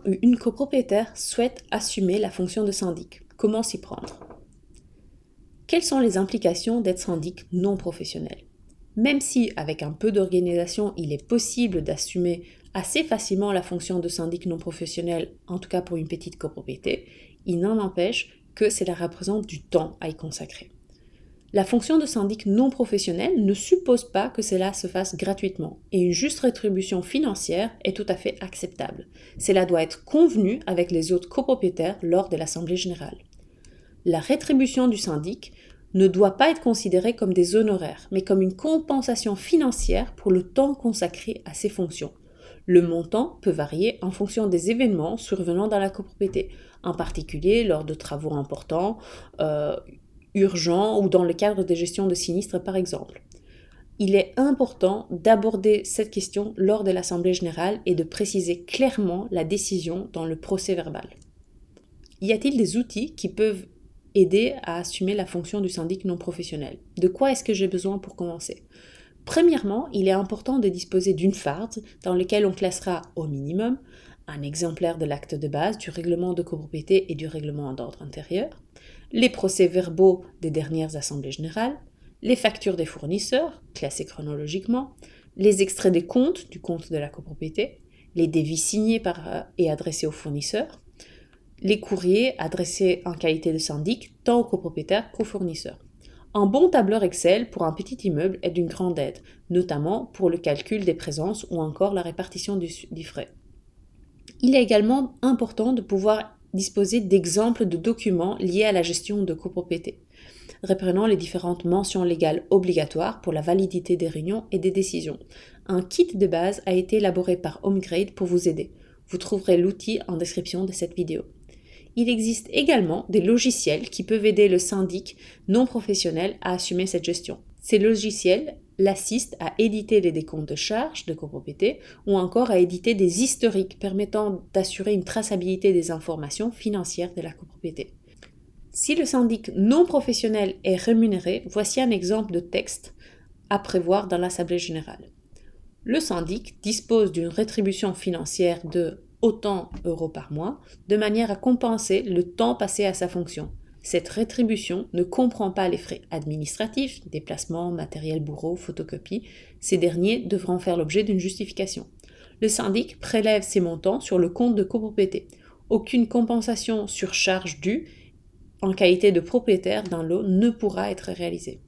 ou une copropriétaire souhaite assumer la fonction de syndic. Comment s'y prendre? Quelles sont les implications d'être syndic non professionnel? Même si, avec un peu d'organisation, il est possible d'assumer assez facilement la fonction de syndic non professionnel, en tout cas pour une petite copropriété, il n'en empêche que cela représente du temps à y consacrer. La fonction de syndic non professionnel ne suppose pas que cela se fasse gratuitement et une juste rétribution financière est tout à fait acceptable. Cela doit être convenu avec les autres copropriétaires lors de l'assemblée générale. La rétribution du syndic ne doit pas être considérée comme des honoraires, mais comme une compensation financière pour le temps consacré à ces fonctions. Le montant peut varier en fonction des événements survenant dans la copropriété, en particulier lors de travaux importants, urgents ou dans le cadre des gestions de sinistres par exemple. Il est important d'aborder cette question lors de l'assemblée générale et de préciser clairement la décision dans le procès-verbal. Y a-t-il des outils qui peuvent aider à assumer la fonction du syndic non professionnel? De quoi est-ce que j'ai besoin pour commencer? Premièrement, il est important de disposer d'une farde dans laquelle on classera au minimum un exemplaire de l'acte de base, du règlement de copropriété et du règlement d'ordre intérieur, les procès-verbaux des dernières assemblées générales, les factures des fournisseurs, classées chronologiquement, les extraits des comptes du compte de la copropriété, les devis signés et adressés aux fournisseurs, les courriers adressés en qualité de syndic tant aux copropriétaires qu'aux fournisseurs. Un bon tableur Excel pour un petit immeuble est d'une grande aide, notamment pour le calcul des présences ou encore la répartition du frais. Il est également important de pouvoir disposer d'exemples de documents liés à la gestion de copropriété, reprenant les différentes mentions légales obligatoires pour la validité des réunions et des décisions. Un kit de base a été élaboré par HomeGrade pour vous aider. Vous trouverez l'outil en description de cette vidéo. Il existe également des logiciels qui peuvent aider le syndic non professionnel à assumer cette gestion. Ces logiciels l'assistent à éditer les décomptes de charges de copropriété ou encore à éditer des historiques permettant d'assurer une traçabilité des informations financières de la copropriété. Si le syndic non professionnel est rémunéré, voici un exemple de texte à prévoir dans l'assemblée générale. Le syndic dispose d'une rétribution financière de autant euros par mois, de manière à compenser le temps passé à sa fonction. Cette rétribution ne comprend pas les frais administratifs, déplacements, matériel bureau, photocopie. Ces derniers devront faire l'objet d'une justification. Le syndic prélève ces montants sur le compte de copropriété. Aucune compensation sur charge due en qualité de propriétaire d'un lot ne pourra être réalisée.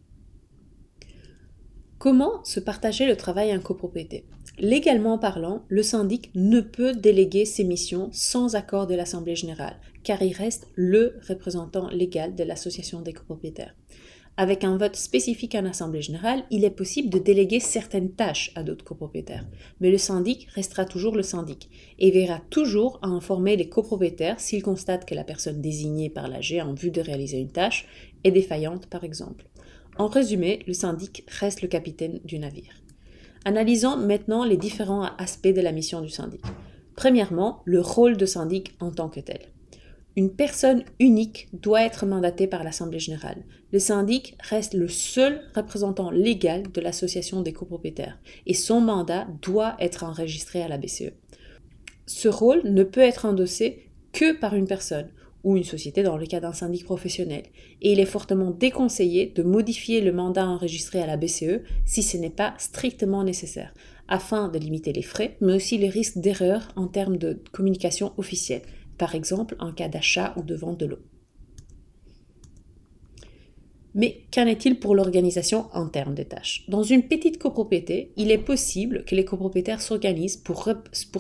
Comment se partager le travail en copropriété? Légalement parlant, le syndic ne peut déléguer ses missions sans accord de l'Assemblée générale, car il reste le représentant légal de l'association des copropriétaires. Avec un vote spécifique en Assemblée générale, il est possible de déléguer certaines tâches à d'autres copropriétaires, mais le syndic restera toujours le syndic et veillera toujours à informer les copropriétaires s'il constate que la personne désignée par l'AG en vue de réaliser une tâche est défaillante par exemple. En résumé, le syndic reste le capitaine du navire. Analysons maintenant les différents aspects de la mission du syndic. Premièrement, le rôle de syndic en tant que tel. Une personne unique doit être mandatée par l'Assemblée générale. Le syndic reste le seul représentant légal de l'association des copropriétaires et son mandat doit être enregistré à la BCE. Ce rôle ne peut être endossé que par une personne ou une société dans le cas d'un syndic professionnel, et il est fortement déconseillé de modifier le mandat enregistré à la BCE si ce n'est pas strictement nécessaire, afin de limiter les frais, mais aussi les risques d'erreur en termes de communication officielle, par exemple en cas d'achat ou de vente de l'eau. Mais qu'en est-il pour l'organisation en termes de tâches? Dans une petite copropriété, il est possible que les copropriétaires s'organisent pour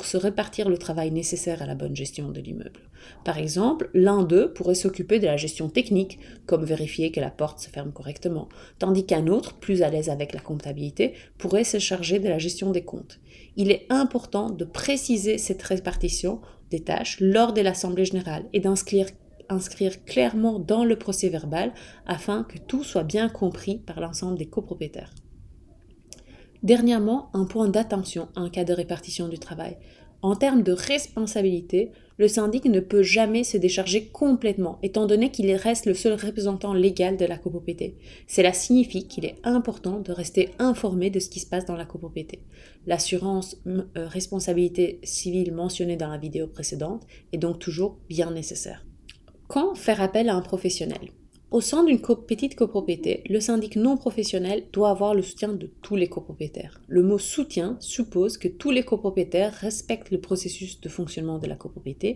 se répartir le travail nécessaire à la bonne gestion de l'immeuble. Par exemple, l'un d'eux pourrait s'occuper de la gestion technique, comme vérifier que la porte se ferme correctement, tandis qu'un autre, plus à l'aise avec la comptabilité, pourrait se charger de la gestion des comptes. Il est important de préciser cette répartition des tâches lors de l'Assemblée générale et d'inscrire clairement dans le procès-verbal afin que tout soit bien compris par l'ensemble des copropriétaires. Dernièrement, un point d'attention en cas de répartition du travail. En termes de responsabilité, le syndic ne peut jamais se décharger complètement, étant donné qu'il reste le seul représentant légal de la copropriété. Cela signifie qu'il est important de rester informé de ce qui se passe dans la copropriété. L'assurance responsabilité civile mentionnée dans la vidéo précédente est donc toujours bien nécessaire. Quand faire appel à un professionnel? Au sein d'une petite copropriété, le syndic non professionnel doit avoir le soutien de tous les copropriétaires. Le mot soutien suppose que tous les copropriétaires respectent le processus de fonctionnement de la copropriété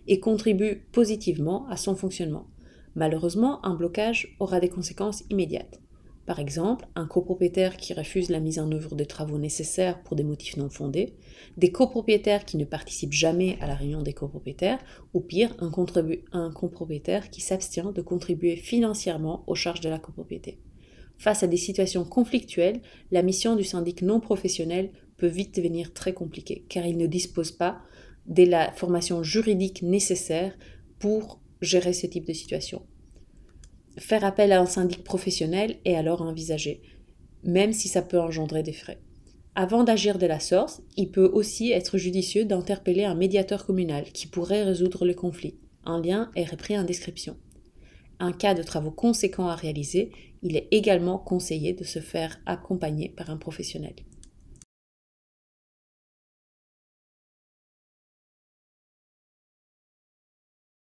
et contribuent positivement à son fonctionnement. Malheureusement, un blocage aura des conséquences immédiates. Par exemple, un copropriétaire qui refuse la mise en œuvre des travaux nécessaires pour des motifs non fondés, des copropriétaires qui ne participent jamais à la réunion des copropriétaires, ou pire, un copropriétaire qui s'abstient de contribuer financièrement aux charges de la copropriété. Face à des situations conflictuelles, la mission du syndic non professionnel peut vite devenir très compliquée, car il ne dispose pas de la formation juridique nécessaire pour gérer ce type de situation. Faire appel à un syndic professionnel est alors envisagé, même si ça peut engendrer des frais. Avant d'agir de la sorte, il peut aussi être judicieux d'interpeller un médiateur communal qui pourrait résoudre le conflit. Un lien est repris en description. En cas de travaux conséquents à réaliser, il est également conseillé de se faire accompagner par un professionnel.